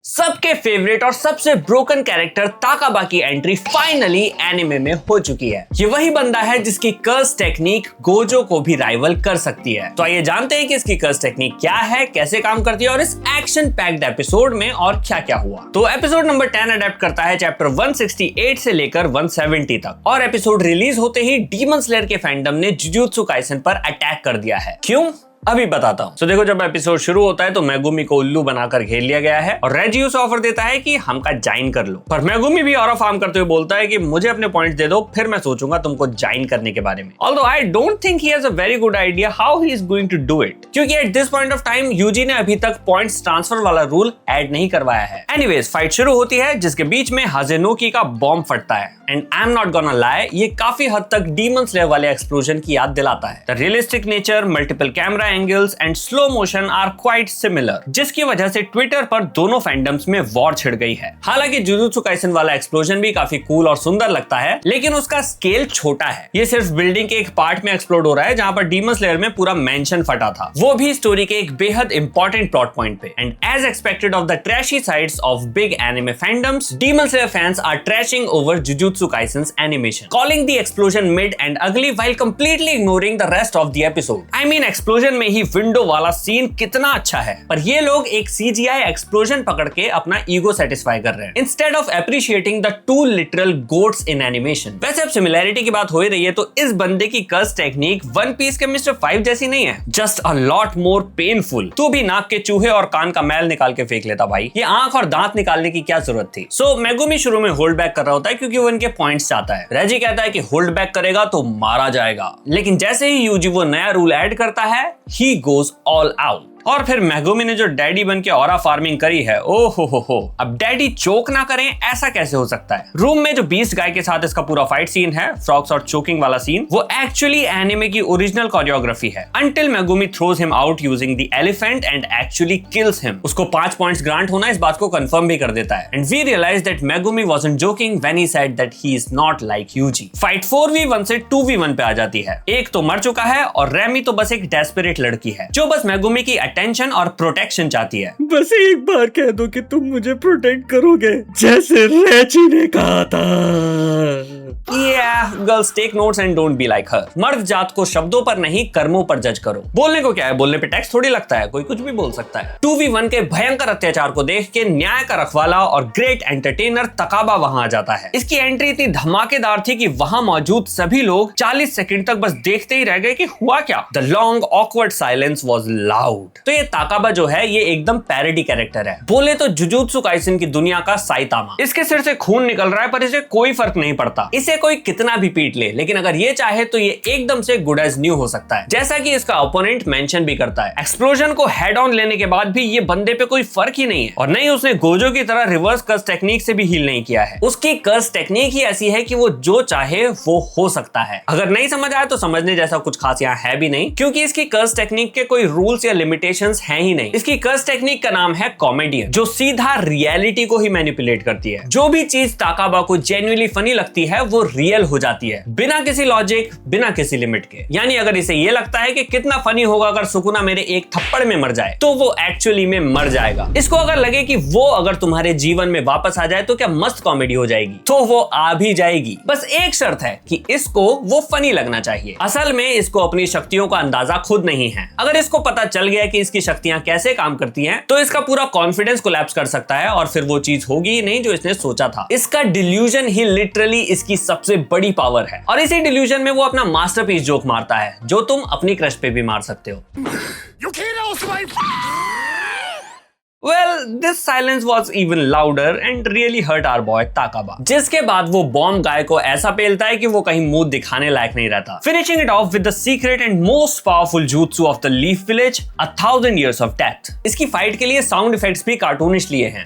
सबके फेवरेट और सबसे ब्रोकन कैरेक्टर ताकाबा की एंट्री फाइनली एनिमे में हो चुकी है। ये वही बंदा है जिसकी कर्स टेक्निक गोजो को भी राइवल कर सकती है। तो आइए जानते हैं कि इसकी कर्स टेक्निक क्या है, कैसे काम करती है और इस एक्शन पैक्ड एपिसोड में और क्या क्या हुआ। तो एपिसोड नंबर 10 अडेप्ट करता है चैप्टर 168 से लेकर 170 तक और एपिसोड रिलीज होते ही डीमन स्लेयर के फैंडम ने जुजुत्सु काइसन पर अटैक कर दिया है। क्यों, अभी बताता हूँ। तो देखो, जब एपिसोड शुरू होता है तो मेगुमी को उल्लू बनाकर घेर लिया गया है और रेजी उसे ऑफर देता है कि हमका ज्वाइन कर लो, पर मेगुमी भी ऑरा फार्म करते हुए बोलता है कि मुझे अपने पॉइंट्स दे दो, फिर मैं सोचूंगा तुमको ज्वाइन करने के बारे में। Although I don't think he has a very good idea how he is going to do it, क्योंकि at this point of time UG ने अभी तक पॉइंट्स ट्रांसफर वाला रूल ऐड नहीं करवाया है। एनीवेज, फाइट शुरू होती है जिसके बीच में हाजेनोकी का बॉम्ब फटता है and I am not gonna lie, ये काफी हद तक डीमन स्लेयर वाले एक्सप्लोजन की याद दिलाता है। The realistic nature, multiple camera angles and slow motion are quite similar, जिसकी वजह से ट्विटर पर दोनों फैंडम्स में वॉर छिड़ गई है। हालांकि जुजुत्सु काइसन वाला एक्सप्लोजन भी काफी कूल और सुंदर लगता है, लेकिन उसका स्केल छोटा है। ये सिर्फ बिल्डिंग के एक पार्ट में एक्सप्लोड हो रहा है जहां पर डीमन स्लेयर में पूरा मेंशन फटा था, वो भी स्टोरी के एक बेहद इंपॉर्टेंट प्लॉट पॉइंट पे। And as expected of the trashy sides of big anime fandoms, Demon Slayer fans are trashing over Jujutsu Kaisen's animation, calling the explosion mid and ugly while completely ignoring the rest of the episode. I mean, explosion में ही window वाला scene कितना अच्छा है, पर ये लोग एक CGI explosion पकड़ के अपना ईगो सेटिस्फाई कर रहे हैं instead of appreciating the two literal goats in animation. वैसे अब सिमिलैरिटी की बात हो ही रही है तो इस बंदे की कर्स टेक्निक वन पीस के मिस्टर 5 जैसी नहीं है, just a lot more painful. तू भी नाक के चूहे और कान का मैल निकाल के फेंक लेता भाई, ये आंख और दांत निकालने की क्या जरूरत थी। सो मेगुमी शुरू में होल्ड बैक कर रहा होता है क्योंकि वो इनके पॉइंट्स चाहता है। रेजी कहता है कि होल्ड बैक करेगा तो मारा जाएगा, लेकिन जैसे ही यूजी वो नया रूल ऐड करता है, ही गोज ऑल आउट। और फिर मेगुमी ने जो डैडी बन के ऑरा फार्मिंग करी है, ओ हो, अब डैडी चोक ना करें ऐसा कैसे हो सकता है। रूम में जो बीस्ट गाय के साथ इसका पूरा फाइट सीन है, फ्रॉक्स और चोकिंग वाला सीन, वो एक्चुअली एनिमे की ओरिजिनल कोरियोग्राफी है until Megumi throws him out using the elephant and actually kills him. उसको 5 पॉइंट्स ग्रांट होना इस बात को कंफर्म भी कर देता है and we realise that Megumi wasn't joking when he said that he is not like Yuji. Fight 4v1 से 2v1 पे आ जाती है। एक तो मर चुका है और रेमी तो बस एक डेस्परेट लड़की है जो बस मेगुमी की अटेंशन और प्रोटेक्शन चाहती है। बस एक बार कह दो कि तुम मुझे प्रोटेक्ट करोगे जैसे रेची ने कहा था। Yeah, girls take notes and don't be like her. मर्द जात को शब्दों पर नहीं कर्मों पर जज करो। बोलने को क्या है, बोलने पे टैक्स थोड़ी लगता है, कोई कुछ भी बोल सकता है। 2v1 के भयंकर अत्याचार को देख के न्याय का रखवाला और ग्रेट एंटरटेनर ताकाबा वहां आ जाता है। इसकी एंट्री इतनी धमाकेदार थी कि वहां मौजूद सभी लोग 40 सेकंड तक बस देखते ही रह गए कि हुआ क्या। The long awkward silence was loud. तो ये ताकाबा जो है ये एकदम पैरोडी कैरेक्टर है। बोले तो जुजुत्सु काइसन की दुनिया का साइतामा। इसके सिर से खून निकल रहा है पर इसे कोई फर्क नहीं पड़ता, इसे कोई कितना भी पीट ले, लेकिन अगर ये चाहे तो ये एकदम से गुड एज न्यू हो सकता है, जैसा कि इसका ओपोनेंट मेंशन भी करता है। एक्सप्लोजन को हेड ऑन लेने के बाद भी ये बंदे पे कोई फर्क ही नहीं है और नहीं उसने गोजो की तरह रिवर्स कर्स टेक्निक से भी हील नहीं किया है। उसकी कर्स टेक्निक ही ऐसी है कि वो जो चाहे वो हो सकता है। अगर नहीं समझ आया तो समझने जैसा कुछ खास यहाँ है भी नहीं, क्योंकि इसकी कर्स टेक्निक के कोई रूल्स या लिमिटेशंस हैं ही नहीं। इसकी कर्स टेक्निक का नाम है कॉमेडियन, जो सीधा रियलिटी को ही मैनिपुलेट करती है। जो भी चीज ताकाबा को जेन्युइनली फनी लगती है वो रियल हो जाती है, बिना किसी लॉजिक, बिना किसी लिमिट के। यानी अगर इसे ये लगता है कि कितना फनी होगा अगर सुकुना मेरे एक थप्पड़ में मर जाए, तो वो एक्चुअली में मर जाएगा। इसको अगर लगे कि वो अगर तुम्हारे जीवन में वापस आ जाए तो क्या मस्त कॉमेडी हो जाएगी, तो वो आ भी जाएगी। बस एक शर्त है कि इसको वो फनी लगना चाहिए। असल में इसको अपनी शक्तियों का अंदाजा खुद नहीं है। अगर इसको पता चल गया कि इसकी शक्तियां कैसे काम करती हैं, तो इसका पूरा कॉन्फिडेंस कोलैप्स कर सकता है और फिर वो चीज होगी ही नहीं जो इसने सोचा था। इसका डिल्यूजन ही लिटरली इसकी सबसे बड़ी पावर है और इसी डिल्यूजन में वो अपना मास्टरपीस जोक मारता है जो तुम अपनी क्रश पे भी मार सकते हो। Well, this silence was even louder and really hurt our boy ताकाबा, जिसके बाद वो बॉम्ब गाय को ऐसा पेलता है कि वो कहीं मुंह दिखाने लायक नहीं रहता। Finishing it off with the secret and most powerful jutsu of the Leaf Village, 1000 years of death। इसकी फाइट के लिए साउंड इफेक्ट्स भी कार्टूनिश लिए हैं।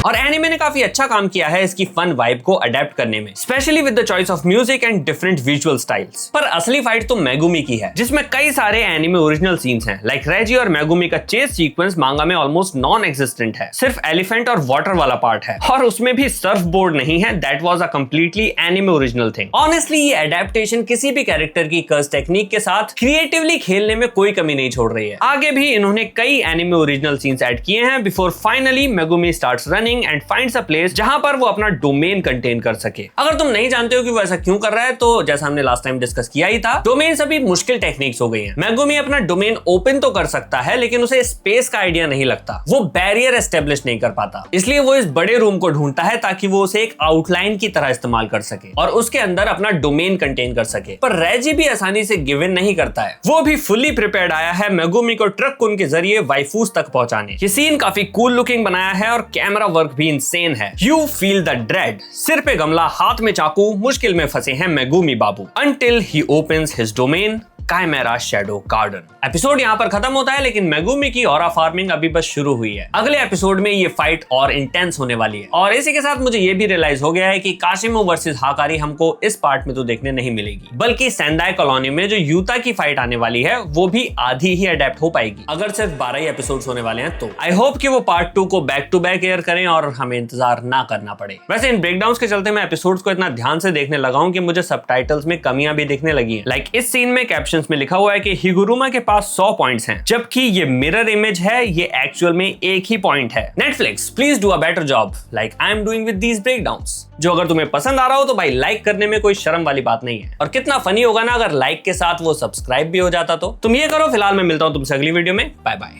और एनिमे ने काफी अच्छा काम किया है इसकी फन वाइब को अडेप्ट करने में, specially with the choice of music and different visual styles. पर असली फाइट तो मेगुमी की है, जिसमें कई सारे एनिमे ओरिजिनल सीन्स हैं। लाइक रेजी और मेगुमी का चेस सीक्वेंस मांगा में ऑलमोस्ट नॉन एग्जिस्टेंट है, सिर्फ एलिफेंट और वाटर वाला पार्ट है, और उसमें भी सर्फ बोर्ड नहीं है। That was a completely anime original thing. Honestly ये एडेप्टेशन किसी भी कैरेक्टर की कर्स टेक्निक के साथ क्रिएटिवली खेलने में कोई कमी नहीं छोड़ रही है। आगे भी इन्होंने कई एनिमे ओरिजिनल सीन्स ऐड किए हैं before finally Megumi starts running and finds a place जहां पर वो अपना डोमेन कंटेन कर सके। अगर तुम नहीं जानते हो कि वो ऐसा क्यों कर रहा है, तो जैसा हमने लास्ट टाइम डिस्कस किया ही था, डोमेन अभी मुश्किल टेक्निक्स हो गई हैं। मेगुमी अपना डोमेन ओपन तो कर सकता है, लेकिन उसे स्पेस का आइडिया नहीं लगता, वो बैरियर एस्टेब्लिश नहीं कर पाता। इसलिए वो इस बड़े रूम को ढूंढता है ताकि वो उसे एक आउटलाइन की तरह इस्तेमाल कर सके और उसके अंदर अपना डोमेन कंटेन कर सके। पर रेजी भी आसानी से गिव इन नहीं करता है, वो भी फुल्ली प्रिपेयर्ड आया है मेगुमी को ट्रक कुन के जरिए वाइफूस तक पहुंचाने। ये सीन काफी कूल लुकिंग बनाया है और कैमरा वर्क भी इंसेन है। यू फील द ड्रेड, सिर पे गमला, हाथ में चाकू, मुश्किल में फंसे हैं Megumi Babu until he opens his domain, chimera shadow garden. Episode यहाँ पर खत्म होता है, लेकिन मेगुमी की ऑरा फार्मिंग अभी बस शुरू हुई है। अगले एपिसोड में ये फाइट और इंटेंस होने वाली है। और इसी के साथ मुझे ये भी रियलाइज हो गया है कि काशिमो वर्सेस हाकारी हमको इस पार्ट में तो देखने नहीं मिलेगी, बल्कि सेंदाई कॉलोनी में जो यूता की फाइट आने वाली है वो भी आधी ही अडेप्ट हो पाएगी, अगर सिर्फ 12 ही एपिसोड्स होने वाले हैं तो। आई होप कि वो पार्ट 2 को बैक टू बैक एयर करें और हमें इंतजार ना करना पड़े। वैसे इन ब्रेकडाउन्स के चलते मैं एपिसोड्स को इतना ध्यान से देखने लगा हूं कि मुझे सबटाइटल्स में कमियां भी दिखने लगी हैं। लाइक इस सीन में कैप्शंस में लिखा हुआ है कि हिगुरुमा के पास 100 पॉइंट्स हैं, जबकि ये मिरर इमेज है, ये एक्चुअल में एक ही पॉइंट है। Netflix please do a better job like I am doing with these breakdowns. जो अगर तुम्हें पसंद आ रहा हो तो भाई लाइक करने में कोई शर्म वाली बात नहीं है। और कितना फनी होगा ना अगर लाइक के साथ वो सब्सक्राइब भी हो जाता तो। तुम ये करो, फिलहाल मैं मिलता हूं तुमसे अगली वीडियो में। Bye bye.